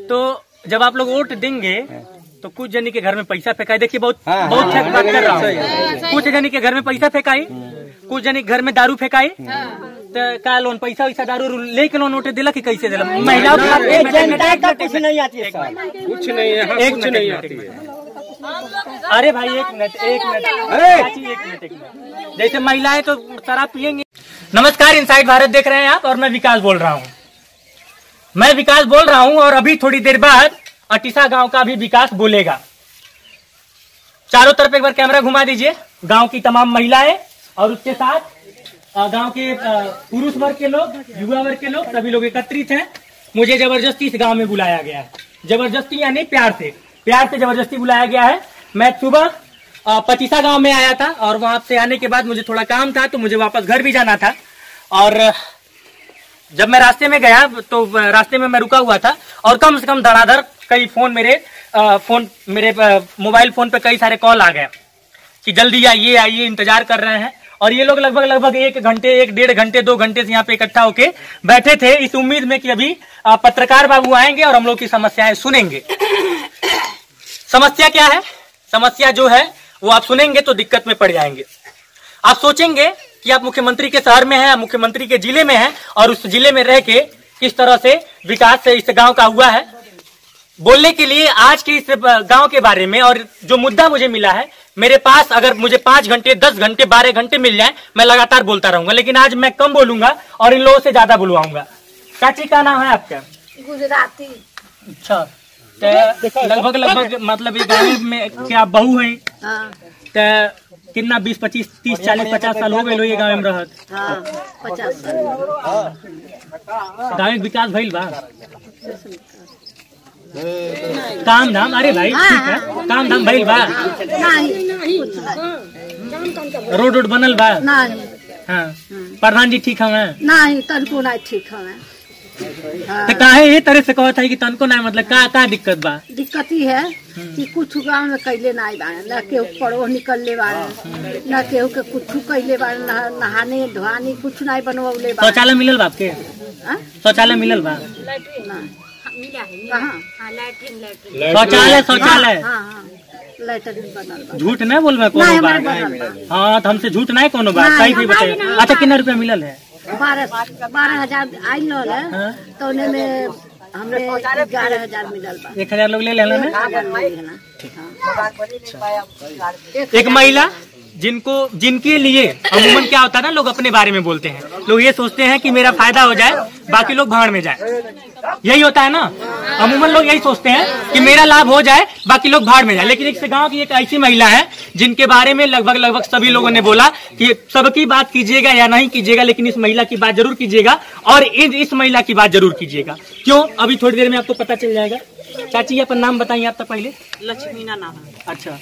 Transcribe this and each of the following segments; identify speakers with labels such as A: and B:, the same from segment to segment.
A: तो जब आप लोग वोट देंगे तो कुछ जनी के घर में पैसा फेंकाई, देखिए बहुत अच्छा बात कर रहा हूँ। कुछ जनी के घर में पैसा फेंकाई, कुछ जनी के घर में दारू फेंकाई, तो का लोन पैसा वैसा दारू लेके लोन वोट दिला कि कैसे दिला? महिलाओं
B: कुछ नहीं आती है,
C: कुछ नहीं है, कुछ नहीं आती है।
A: अरे भाई एक मिनट जैसे महिलाएं तो शराब पियेंगे। नमस्कार, इनसाइड भारत देख रहे हैं आप, और मैं विकास बोल रहा हूँ। और अभी थोड़ी देर बाद अटीसा गांव का भी विकास बोलेगा। चारों तरफ एक बार कैमरा घुमा दीजिए। गांव की तमाम महिलाएं और उसके साथ गांव के पुरुष वर्ग के लोग, युवा वर्ग के लोग, सभी लोग एकत्रित हैं। मुझे जबरदस्ती इस गांव में बुलाया गया है। जबरदस्ती यानी प्यार से जबरदस्ती बुलाया गया है। मैं सुबह पटीसा गांव में आया था और वहां से आने के बाद मुझे थोड़ा काम था, तो मुझे वापस घर भी जाना था। और जब मैं रास्ते में गया तो रास्ते में मैं रुका हुआ था और कम से कम धड़ाधड़ कई फोन मेरे मोबाइल फोन पे कई सारे कॉल आ गए कि जल्दी आइए, इंतजार कर रहे हैं। और ये लोग लगभग 1 घंटे, 1-1.5 घंटे, 2 घंटे से यहाँ पे इकट्ठा होके बैठे थे इस उम्मीद में कि अभी पत्रकार बाबू आएंगे और हम लोग की समस्याएं सुनेंगे। समस्या क्या है? समस्या जो है वो आप सुनेंगे तो दिक्कत में पड़ जाएंगे। आप सोचेंगे कि आप मुख्यमंत्री के शहर में हैं, मुख्यमंत्री के जिले में हैं, और उस जिले में रह के किस तरह से विकास इस गांव का हुआ है। बोलने के लिए आज के इस गांव के बारे में और जो मुद्दा मुझे मिला है, मेरे पास अगर मुझे 5 घंटे, 10 घंटे, 12 घंटे मिल जाए, मैं लगातार बोलता रहूंगा। लेकिन आज मैं कम बोलूंगा और इन लोगों से ज्यादा बुलवाऊंगा। चाची, का नाम है आपका?
D: गुजराती।
A: अच्छा, लगभग मतलब इस गाँव में क्या बहू है? कितना 20, 25, 30, 40, 50 साल हो गए ये गाँव में रहत?
D: 50 साल।
A: गाँव में विकास भइल बा? काम धाम? अरे भाई ठीक है, काम धाम भइल बा? रोड बनल बा? हाँ। प्रधान जी ठीक हवे?
D: नहीं, तनको नहीं ठीक हवे।
A: तो काहे ये तरह से कहता है कि तनको नहीं, मतलब का दिक्कत बा?
D: दिक्कत ही है कि कुछ गाँव में कैले नहीं बारे, न केहू पड़ो निकलले बारे, न केहू के कुछ कैले बारे, नहाने धोआने कुछ नहीं बनवले बारे।
A: शौचालय मिलल बा आपके? शौचालय मिलल बा? शौचालय
D: लैट्रिन बनल बा।
A: झूठ नहीं बोलबे कोनो बात। हाँ, तो हमसे झूठ नहीं कोनो बात, सही बताइए। अच्छा, कितना रुपया मिलल है?
D: 12,000 आयल है, तो उन्हें में हमने 11,000 मिलल बा।
A: 1,000 लोग ले लेना। एक महिला जिनके लिए अमूमन क्या होता है ना, लोग अपने बारे में बोलते हैं, लोग ये सोचते हैं कि मेरा फायदा हो जाए, बाकी लोग भाड़ में जाए। यही होता है ना, अमूमन लोग यही सोचते हैं कि मेरा लाभ हो जाए, बाकी लोग भाड़ में जाए। लेकिन एक गांव की एक ऐसी महिला है जिनके बारे में लगभग सभी लोगों ने बोला कि सबकी बात कीजिएगा या नहीं कीजिएगा, लेकिन इस महिला की बात जरूर कीजिएगा और इस महिला की बात जरूर कीजिएगा। क्यों? अभी थोड़ी देर में आपको पता चल जाएगा। चाची, अपना नाम बताइए आप तो पहले।
E: लक्ष्मीना नाम है।
A: अच्छा,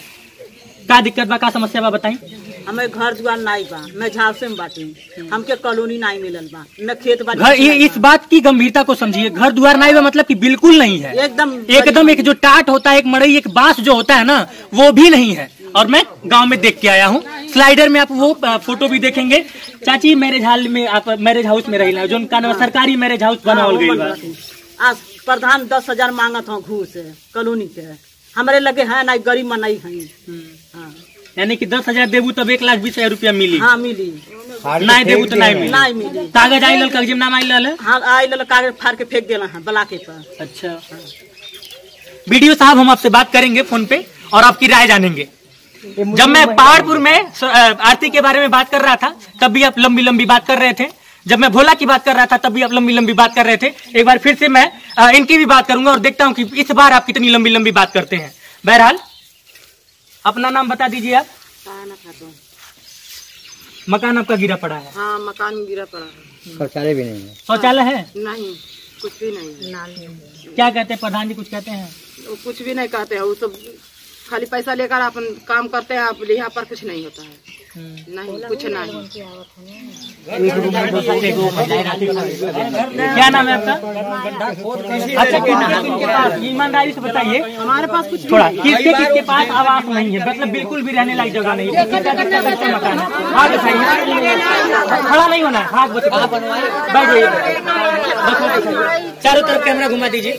A: का दिक्कत बा, का समस्या बा बताई?
E: हमें घर दुआर नहीं बा, मैं झांसे में बाटी, हमके कॉलोनी नहीं मिलल बा, न खेत बाड़ी।
A: घर, इस बात की गंभीरता को समझिए। घर दुआर नहीं बा मतलब कि बिल्कुल नहीं है, एकदम एक जो टाट होता है, एक मड़ई, एक बांस जो होता है ना, वो भी नहीं है। और मैं गांव में देख के आया हूँ। स्लाइडर में आप वो फोटो भी देखेंगे। चाची, मैरिज हॉल में आप मैरिज हाउस में रही, जो उनका सरकारी मैरिज हाउस बनावल गई बा।
E: आज प्रधान 10,000 मांगत हूँ घूस कॉलोनी के, हमारे लगे है नहीं, गरीब मनई है।
A: यानी कि 10,000 देबू तब 1,20,000 रुपया मिली?
E: हाँ, मिली।
A: नहीं देबू तो नहीं मिली। कागज आई लल, कागज नाम आई लल?
E: हाँ, आई लल, कागज फाड़ के फेंक देना है बलाके पर।
A: अच्छा, वीडियो साहब, हम आपसे बात करेंगे फोन पे और आपकी राय जानेंगे। जब मैं पहाड़पुर में आरती के बारे में बात कर रहा था, तब भी आप लंबी बात कर रहे थे। जब मैं भोला की बात कर रहा था, तब भी आप लंबी बात कर रहे थे। एक बार फिर से मैं इनकी भी बात करूंगा और देखता हूं कि इस बार आप कितनी लंबी बात करते हैं। बहरहाल, अपना नाम बता दीजिए आप। मकान आपका गिरा पड़ा है?
E: हाँ, मकान गिरा पड़ा है।
B: शौचालय भी नहीं है?
A: शौचालय है?
E: नहीं, कुछ भी नहीं।
A: क्या कहते हैं प्रधान जी? कुछ कहते हैं?
E: वो कुछ भी नहीं कहते हैं, वो सब खाली पैसा लेकर अपन काम करते हैं। आप यहाँ पर कुछ नहीं होता है, नहीं कुछ नहीं।
A: क्या नाम है आपका? अच्छा, किनके पास, ईमानदारी से बताइए,
E: हमारे पास कुछ
A: थोड़ा किसके पास आवास नहीं है, मतलब बिल्कुल भी रहने लायक जगह नहीं है, मकान है? हाथ बताइए, खड़ा नहीं होना है, हाथ बैठ जाइए, चारों तरफ कैमरा घुमा दीजिए।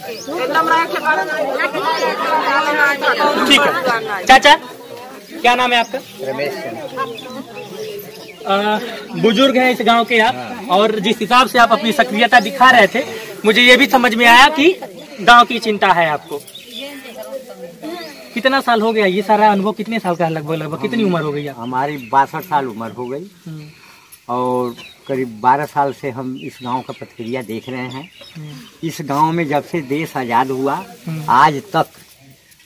A: ठीक है चाचा, क्या नाम है आपका?
B: रमेश।
A: बुजुर्ग हैं इस गांव के आप, और जिस हिसाब से आप अपनी सक्रियता दिखा रहे थे, मुझे ये भी समझ में आया कि गांव की चिंता है आपको। कितना साल हो गया ये सारा अनुभव, कितने साल का लगभग कितनी उम्र हो गई?
B: हमारी 62 साल उम्र हो गई और करीब 12 साल से हम इस गांव का प्रतिक्रिया देख रहे हैं। इस गांव में जब से देश आजाद हुआ आज तक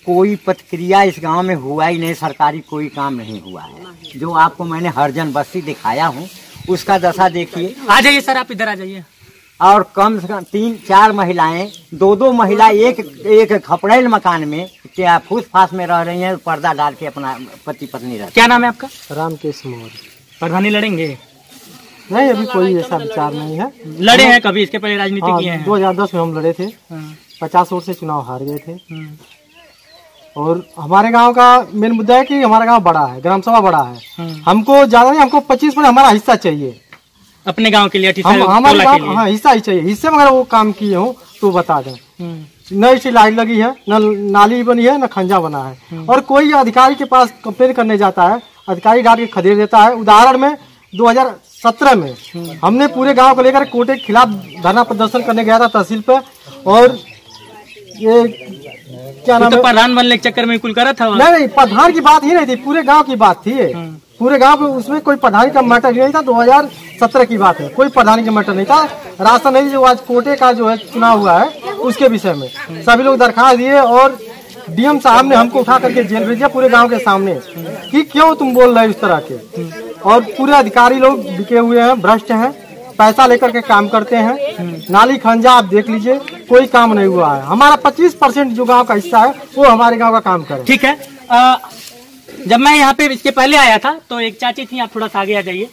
B: कोई प्रतिक्रिया इस गांव में हुआ ही नहीं, सरकारी कोई काम नहीं हुआ है। जो आपको मैंने हरजन बस्ती दिखाया हूँ उसका दशा देखिए।
A: आ जाइए सर, आप इधर आ जाइए।
B: और कम से कम 3-4 महिलाएं, 2-2 महिला एक खपड़ेल मकान में क्या फूस फास में रह रही हैं, पर्दा डाल के अपना पति पत्नी रहते।
A: क्या नाम है आपका?
C: रामकेश मौर्य।
A: प्रधानी लड़ेंगे?
C: नहीं, अभी कोई ऐसा विचार नहीं है।
A: लड़े हैं कभी इसके पहले, राजनीति किए हैं?
C: 2010 में हम लड़े थे, 50 वोट से चुनाव हार गए थे। और हमारे गांव का मेन मुद्दा है कि हमारा गांव बड़ा है, ग्राम सभा बड़ा है, हमको ज्यादा नहीं, हमको 25% हमारा हिस्सा चाहिए
A: अपने गांव के लिए।
C: हमारे गांव हाँ हिस्सा ही चाहिए। हिस्से में अगर वो काम किए हो तो बता दें। न इसकी लाइट लगी है, न नाली बनी है, न खंजा बना है। और कोई अधिकारी के पास कंप्लेन करने जाता है, अधिकारी डाल के खदेड़ देता है। उदाहरण में 2017 में हमने पूरे गांव को लेकर कोर्ट के खिलाफ धरना प्रदर्शन करने गया था तहसील पे, और ये क्या नाम है,
A: प्रधान बनने के चक्कर में कुल करा था?
C: नहीं, प्रधान की बात ही नहीं थी, पूरे गांव की बात थी। पूरे गांव में उसमें कोई प्रधानी का मैटर नहीं था। 2017 की बात है, कोई प्रधानी का मैटर नहीं था। रास्ता नहीं, जो आज कोटे का जो है चुनाव हुआ है उसके विषय में सभी लोग दरखास्त दिए और डीएम साहब ने हमको उठा करके जेल भेज दिया पूरे गांव के सामने कि क्यों तुम बोल रहे हो इस तरह के। और पूरे अधिकारी लोग बिके हुए हैं, भ्रष्ट हैं, पैसा लेकर के काम करते हैं। नाली खंजा आप देख लीजिए, कोई काम नहीं हुआ है। हमारा 25% जो गांव का हिस्सा है वो हमारे गांव का काम करे।
A: ठीक है, जब मैं यहाँ पे इसके पहले आया था तो एक चाची थी, आप थोड़ा सा आगे आ जाइए।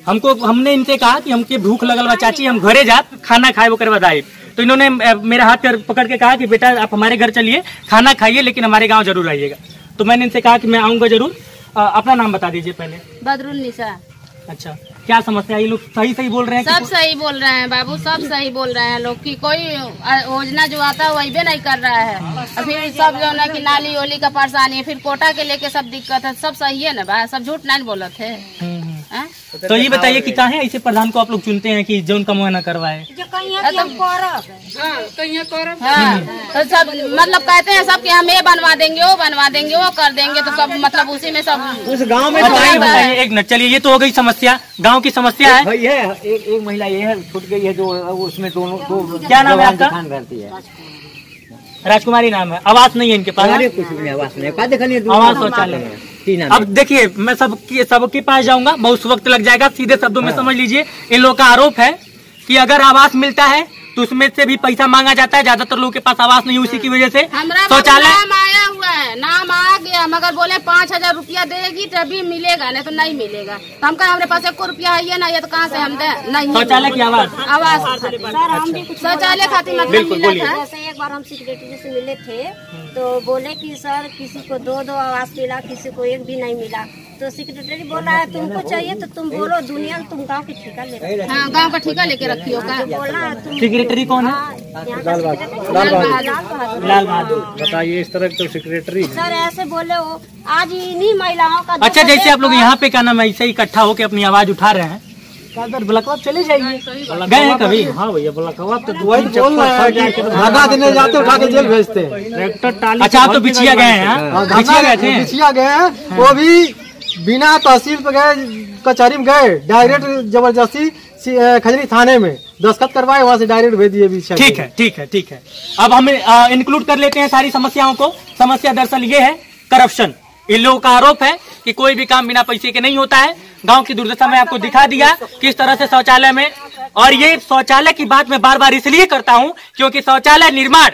A: हमने इनसे कहा कि हमके भूख लगल बा चाची, हम घरे जा खाना खाए वो करवा दाए। तो इन्होंने मेरा हाथ पकड़ के कहा कि बेटा आप हमारे घर चलिए, खाना खाइए, लेकिन हमारे गांव जरूर आइएगा। तो मैंने इनसे कहा कि मैं आऊंगा जरूर। अपना नाम बता दीजिए पहले।
F: बदरुल निसा।
A: अच्छा, क्या समस्या है? ये लोग सही बोल रहे हैं?
F: सब सही बोल रहे हैं बाबू, सब सही बोल रहे हैं लोग की कोई योजना जो आता है वही भी नहीं कर रहा है। फिर सब जो है कि नाली ओली का परेशानी है, फिर कोटा के लेके सब दिक्कत है। सब सही है ना भाई, सब झूठ नहीं बोलते थे।
A: तो ये बताइए कि कहाँ है ऐसे प्रधान को आप लोग चुनते हैं कि जो उनका मुआयना करवाए?
F: तो सब मतलब कहते हैं सब कि हम ये बनवा देंगे, वो बनवा देंगे, वो कर देंगे, तो सब मतलब उसी में सब
B: उस गांव में
A: बताइए। एक मिनट, चलिए, ये तो हो गई समस्या, गांव की समस्या है।
B: भाई है एक महिला ये है छूट गई है, जो उसमें दोनों
A: क्या नाम है आपका?
B: रहती है
A: राजकुमारी नाम है। आवास नहीं है इनके पास?
B: कुछ भी नहीं, आवास नहीं,
A: आवास शौचालय। अब देखिए, मैं सबके पास जाऊंगा, बहुत वक्त लग जाएगा। सीधे शब्दों में समझ लीजिए, इन लोगों का आरोप है कि अगर आवास मिलता है तो उसमें से भी पैसा मांगा जाता है। ज्यादातर लोगों के पास आवास नहीं, उसी की वजह से शौचालय
F: नाम आया हुआ है, नाम आ गया, मगर बोले 5000 रुपया देगी तभी मिलेगा, नहीं तो नहीं मिलेगा। तो हम कहा हमारे पास 1 रुपया है ना, ये तो कहाँ से हम दे? नहीं,
A: शौचालय की आवास
F: शौचालय खातिर मतलब
A: बिल्कुल बोलिए।
G: जैसे एक बार हम सेक्रेटरी से मिले थे तो बोले कि सर किसी को 2 आवास मिला, किसी को 1 भी नहीं मिला। तो सेक्रेटरी बोल रहा है तुमको चाहिए तो तुम बोलो, दुनिया तुम गांव की ठेका ले रहे हो।
F: हाँ, गांव का ठेका लेके रखी हो।
G: बोला तुम
A: सेक्रेटरी कौन है? लाल बहादुर।
C: बताइए, इस तरह तो सेक्रेटरी
G: सर ऐसे बोले हो। आज इन्हीं महिलाओं का
A: अच्छा, जैसे आप लोग यहाँ पे क्या नाम है ऐसे इकट्ठा होकर अपनी आवाज उठा रहे हैं, ब्लॉकवा चले जाइए। गए हैं कभी?
C: हाँ भैया, ब्लॉकवा तो
H: वही बोल रहे हैं कि धरना देने जाते उठा के जेल भेजते हैं।
C: ट्रैक्टर टाली।
A: अच्छा, आप तो बिछिया गए हैं? बिछिया गए थे?
H: बिछिया गए हैं, वो भी बिना तहसील पे गए, कचहरी में गए, डायरेक्ट जबरदस्ती खजरी थाने में दस्तखत करवाए, वहाँ से डायरेक्ट भेज दिए बिछिया।
A: ठीक है। अब हम इंक्लूड कर लेते हैं सारी समस्याओं को। समस्या दरअसल ये है करप्शन। इन लोगों का आरोप है कि कोई भी काम बिना पैसे के नहीं होता है। गांव की दुर्दशा में आपको दिखा दिया किस तरह से शौचालय में, और ये शौचालय की बात मैं बार बार इसलिए करता हूं क्योंकि शौचालय निर्माण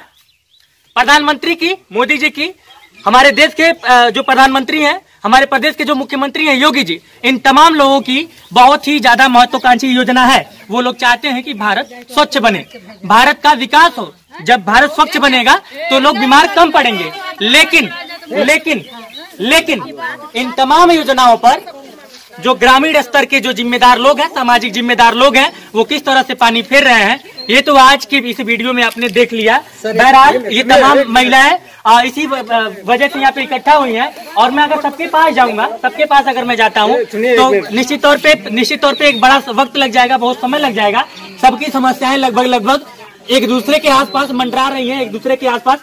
A: प्रधानमंत्री की, मोदी जी की, हमारे देश के जो प्रधानमंत्री हैं, हमारे प्रदेश के जो मुख्यमंत्री हैं योगी जी, इन तमाम लोगों की बहुत ही ज्यादा महत्वाकांक्षी योजना है। वो लोग चाहते हैं कि भारत स्वच्छ बने, भारत का विकास हो। जब भारत स्वच्छ बनेगा तो लोग बीमार कम पड़ेंगे। लेकिन लेकिन लेकिन इन तमाम योजनाओं पर जो ग्रामीण स्तर के जो जिम्मेदार लोग हैं, सामाजिक जिम्मेदार लोग हैं, वो किस तरह से पानी फेर रहे हैं, ये तो आज की इस वीडियो में आपने देख लिया। बहरहाल ये तमाम महिलाएं इसी वजह से यहाँ पे इकट्ठा हुई हैं। और मैं अगर सबके पास जाऊंगा, सबके पास अगर मैं जाता हूँ तो निश्चित तौर पे एक बड़ा वक्त लग जाएगा, बहुत समय लग जाएगा। सबकी समस्याएं लगभग एक दूसरे के आसपास मंडरा रही हैं, एक दूसरे के आसपास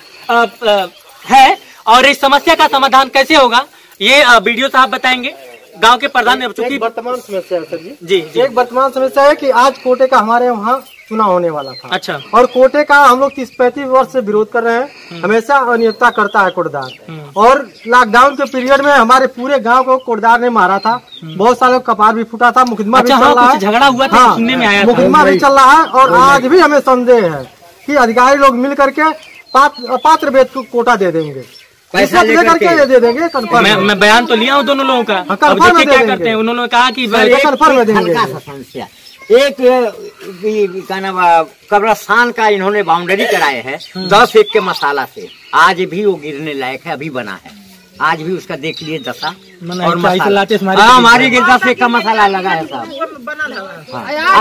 A: है। और इस समस्या का समाधान कैसे होगा ये वीडियो साहब बताएंगे। गांव के प्रधान चूंकि
C: वर्तमान समस्या है सर
A: जी।
C: एक वर्तमान समस्या है कि आज कोटे का हमारे वहाँ चुनाव होने वाला था।
A: अच्छा।
C: और कोटे का हम लोग 30-35 वर्ष से विरोध कर रहे हैं। हमेशा अनियमितता करता है कोटदार। और लॉकडाउन के पीरियड में हमारे पूरे गांव को कोटदार ने मारा था। बहुत सारे कपार भी फूटा था, मुकदमा भी चल रहा है,
A: झगड़ा हुआ था, सुनने में आया,
C: मुकदमा भी चल रहा है। और आज भी हमें संदेह है कि अधिकारी लोग मिल करके पात्र वेद को कोटा दे देंगे, पैसा लेकर के दे देंगे।
A: मैं बयान तो लिया हूँ दोनों लोगों का। अब देखिए क्या करते हैं। उन्होंने कहा कि
B: समस्या एक क्या नाम कब्रस्तान का इन्होंने बाउंड्री कराए है 10 एक के मसाला से, आज भी वो गिरने लायक है, अभी बना है। आज भी उसका देख लिए दशा और हमारी 10 एक का मसाला लगा है साहब।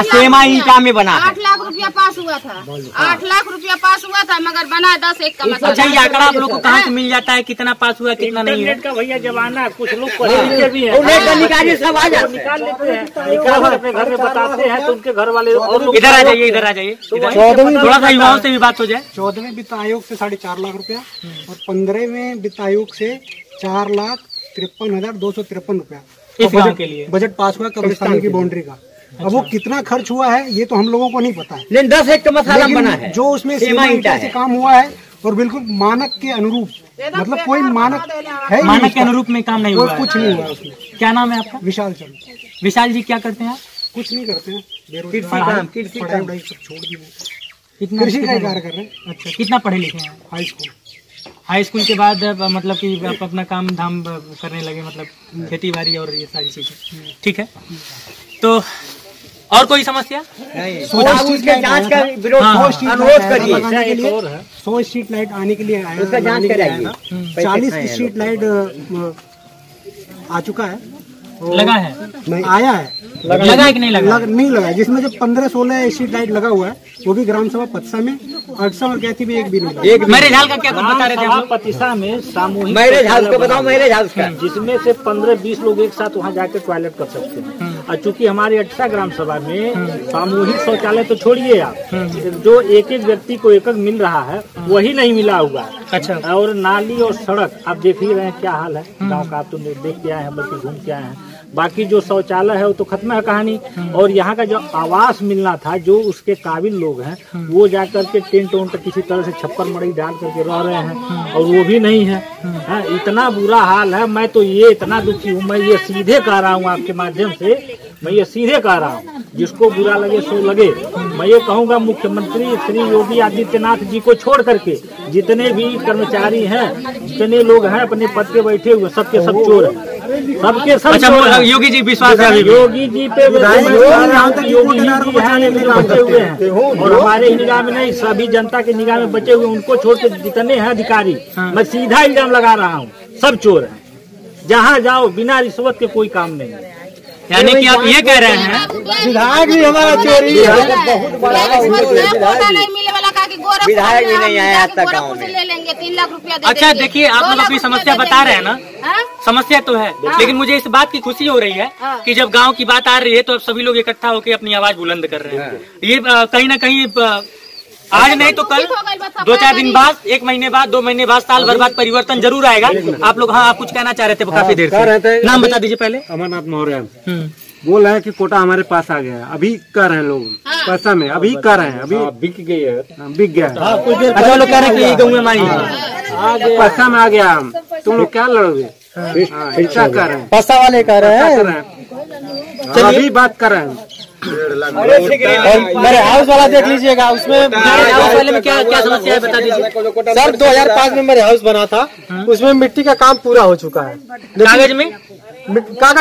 B: सेमा ईटा में बना है।
F: 8 लाख रुपया पास हुआ था, 8 लाख रुपया पास हुआ था, मगर बना 10 एक का मसाला।
A: अच्छा, ये आंकड़ा आप लोग को कहाँ से मिल जाता है, कितना पास हुआ कितना नहीं है?
I: का भैया जमाना, कुछ लोग पढ़े भी हैं,
B: सब आ जाते
I: निकाल लेते हैं, अपने घर में बताते हैं तो उनके घर वाले और लोग।
A: इधर आ जाइए, इधर आ जाइए, थोड़ा सा युवाओं से भी बात हो जाए।
J: 14वें वित्त आयोग से 4.5 लाख रुपया और 15वें वित्त आयोग से 4,53,253 रुपया
A: इस गाँव के लिए
J: बजट पास हुआ कब्रिस्तान की बाउंड्री का। अब वो कितना खर्च हुआ है ये तो हम लोगों को नहीं पता है,
B: लेकिन 10 एक का मसाला बना है।
J: जो उसमें सेमा ईटा से काम हुआ है और बिल्कुल मानक के अनुरूप, मतलब कोई मानक है,
A: मानक के अनुरूप में काम नहीं हुआ,
J: कुछ नहीं हुआ उसमें।
A: क्या नाम है आपका?
J: विशाल चंद।
A: विशाल जी क्या करते हैं आप?
J: कुछ नहीं करते हैं,
A: पढ़ाई
J: वढ़ाई सब छोड़ दिए, कृषि का कार्य कर रहे हैं।
A: अच्छा, कितना पढ़े लिखे हैं? हाई स्कूल के बाद मतलब कि आप अपना काम धाम करने लगे, मतलब खेती बाड़ी और ये सारी चीजें। ठीक है, तो और कोई समस्या?
B: जांच का अनुरोध करिए।
J: 100 स्ट्रीट लाइट आने के लिए आया,
B: उसका जांच कराइए।
J: 40 स्ट्रीट लाइट आ चुका है,
A: लगा है,
J: नहीं आया है,
A: लगा है कि नहीं लगा?
J: नहीं लगा है, जिसमें जो 15-16 स्ट्रीट लाइट लगा हुआ है वो भी ग्राम सभा पतिसा में, अड़सा और कहती भी एक भी नहीं लगा।
A: मैरिज हॉल का क्या कुछ बता रहे थे आप?
I: पतिसा में सामूहिक
B: मैरिज हाउस का बताओ, मैरिज हाउस का
I: जिसमें से 15-20 लोग एक साथ वहाँ जाकर टॉयलेट कर सकते हैं। और चूंकि हमारी अड़सा ग्राम सभा में सामूहिक शौचालय तो छोड़िए आप, जो एक व्यक्ति को एक मिल रहा है वही नहीं मिला हुआ है।
A: अच्छा।
I: और नाली और सड़क आप देख ही रहे हैं क्या हाल है गाँव का, आप तो देख के आए हैं, बल्कि घूम के आए हैं। बाकी जो शौचालय है वो तो खत्म है कहानी। और यहाँ का जो आवास मिलना था, जो उसके काबिल लोग हैं वो जाकर के टेंट वेंट किसी तरह से छप्पर मड़ई डाल करके रह रहे हैं, और वो भी नहीं है। इतना बुरा हाल है। मैं तो ये इतना दुखी हूँ, मैं ये सीधे कह रहा हूँ आपके माध्यम से, मैं ये सीधे कह रहा हूँ, जिसको बुरा लगे सो लगे। मैं ये कहूँगा मुख्यमंत्री श्री योगी आदित्यनाथ जी को छोड़ करके जितने भी कर्मचारी हैं, जितने लोग हैं अपने पद पे बैठे हुए, सबके सब चोर हैं, सबके सब।
A: अच्छा, योगी जी विश्वास है?
I: योगी जी पे योगी जी बचे हुए हैं, और हमारे निगाह में नहीं, सभी जनता के निगाह में बचे हुए, उनको छोड़ के जितने हैं अधिकारी, मैं सीधा इल्जाम लगा रहा हूँ, सब चोर हैं। जहाँ जाओ बिना रिश्वत के कोई काम नहीं है।
A: यानी कि आप ये कह रहे हैं
C: विधायक भी हमारा चोरी है,
B: विधायक भी नहीं आया तक गाँव में।
F: ले लेंगे 3 लाख रुपया।
A: अच्छा देखिए, आप लोग अपनी समस्या बता रहे हैं ना, समस्या तो है, लेकिन मुझे इस बात की खुशी हो रही है कि जब गांव की बात आ रही है तो अब सभी लोग इकट्ठा होकर अपनी आवाज बुलंद कर रहे हैं। ये कहीं ना कहीं आज नहीं तो कल, 2-4 दिन बाद, 1 महीने बाद, 2 महीने बाद, साल भर बाद परिवर्तन जरूर आएगा। आप लोग, हाँ, आप कुछ कहना चाह रहे थे काफी देर से, नाम बता दीजिए पहले।
H: अमरनाथ मौर्य बोल रहे हैं कि कोटा हमारे पास आ गया है, अभी कर रहे हैं लोग पैसा में, अभी कर रहे हैं, अभी बिक गया है।
A: अच्छा, लोग कह रहे हैं कि ये गऊ हमारी
H: पैसा में आ गया, तुम लोग क्या लड़ोगे? ऐसा कर रहे हैं,
C: पैसा वाले कह रहे हैं,
H: अभी बात कर रहे हैं।
C: मेरे हाउस वाला देख लीजिएगा, उसमें हाउस वाले में क्या क्या समस्या है बता दीजिए सर। 2005 में मेरे हाउस बना था, उसमें मिट्टी का काम पूरा हो चुका है। कागज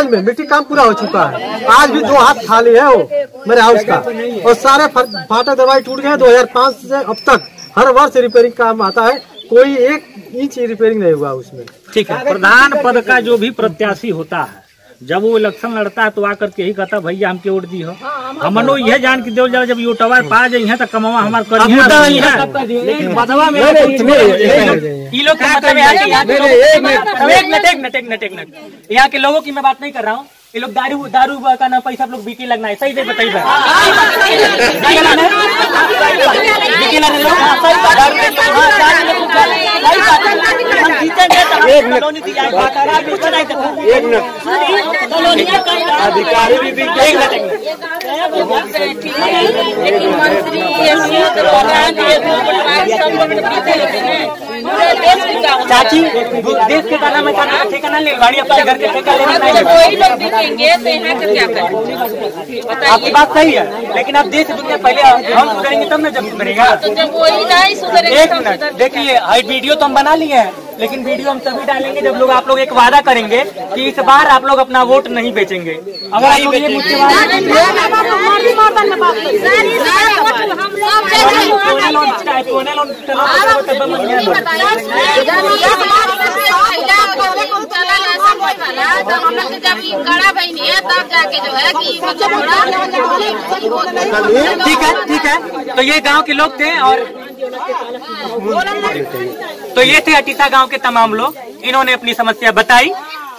C: में मिट्टी काम पूरा हो चुका है। आज भी 2 हाथ खाली है वो मेरे हाउस का, और सारे फाटक दरवाजे टूट गए। 2005 से अब तक हर वर्ष रिपेयरिंग काम आता है, कोई 1 इंच रिपेयरिंग नहीं हुआ उसमें।
I: ठीक है। प्रधान पद का जो भी प्रत्याशी होता है, जब वो इलेक्शन लड़ता है तो आकर के यही कहता भैया हमके वोट दी हो, हमनो यह जान के देव जाए जब यो टवर पा जाए है तो कमावा हमार कर लेकिन बदवा में
A: यहाँ के लोगों की मैं बात नहीं कर रहा हूँ। ये लोग दारू का ना पैसा लोग बीके लगना है, सही से बताइए।
F: अधिकारी भी
A: चाची देश के काना में ठेकाना ले गाड़ी अपने घर के ठेका लेना आपकी बात सही है, लेकिन आप देश दुनिया पहले हम सुधरेंगे तब ना जब सुधरेगा। एक मिनट देखिए, वीडियो तो हम बना लिए हैं, लेकिन वीडियो हम तभी डालेंगे जब लोग आप लोग एक वादा करेंगे कि इस बार आप लोग अपना वोट नहीं बेचेंगे। अगर आप लोग ये मुझसे ठीक है। तो ये गांव के लोग थे, और तो ये थे अटीसा गांव के तमाम लोग। इन्होंने अपनी समस्या बताई,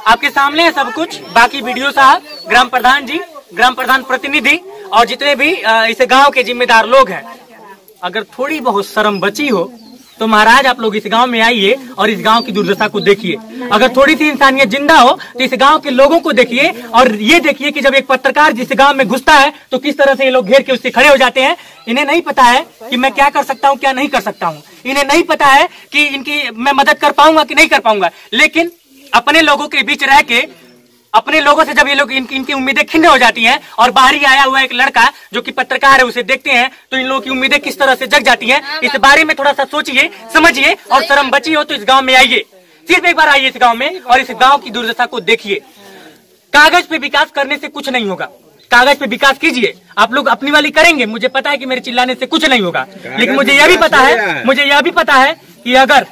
A: आपके सामने है सब कुछ। बाकी वीडियो साहब, ग्राम प्रधान जी, ग्राम प्रधान प्रतिनिधि और जितने भी इस गांव के जिम्मेदार लोग हैं, अगर थोड़ी बहुत शर्म बची हो तो महाराज आप लोग इस गांव में आइए और इस गांव की दुर्दशा को देखिए। अगर थोड़ी सी इंसानियत जिंदा हो तो इस गांव के लोगों को देखिए, और ये देखिए कि जब एक पत्रकार जिस गांव में घुसता है तो किस तरह से ये लोग घेर के उससे खड़े हो जाते हैं। इन्हें नहीं पता है कि मैं क्या कर सकता हूँ, क्या नहीं कर सकता हूँ। इन्हें नहीं पता है कि इनकी मैं मदद कर पाऊंगा कि नहीं कर पाऊंगा। लेकिन अपने लोगों के बीच रह के, अपने लोगों से जब ये लोग इनकी उम्मीदें खिन्न हो जाती हैं, और बाहर ही आया हुआ एक लड़का जो कि पत्रकार है उसे देखते हैं, तो इन लोगों की उम्मीदें किस तरह से जग जाती हैं। इस बारे में थोड़ा सा सोचिए, समझिए, और शर्म बची हो तो इस गांव में आइए, सिर्फ एक बार आइए इस गांव में और इस गांव की दुर्दशा को देखिए। कागज पे विकास करने से कुछ नहीं होगा, कागज पे विकास कीजिए, आप लोग अपनी वाली करेंगे। मुझे पता है कि मेरे चिल्लाने से कुछ नहीं होगा, लेकिन मुझे यह भी पता है कि अगर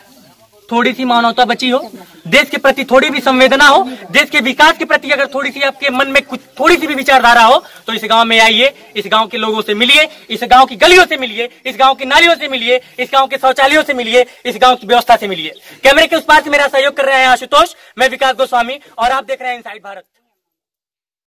A: थोड़ी सी मानवता बची हो, देश के प्रति थोड़ी भी संवेदना हो, देश के विकास के प्रति अगर थोड़ी सी आपके मन में कुछ थोड़ी सी भी विचारधारा हो, तो इस गांव में आइए, इस गांव के लोगों से मिलिए, इस गांव की गलियों से मिलिए, इस गांव की नालियों से मिलिए, इस गांव के शौचालयों से मिलिए, इस गांव की व्यवस्था से मिलिए। कैमरे के उस पार से मेरा सहयोग कर रहे हैं आशुतोष, मैं विकास गोस्वामी, और आप देख रहे हैं इनसाइड भारत।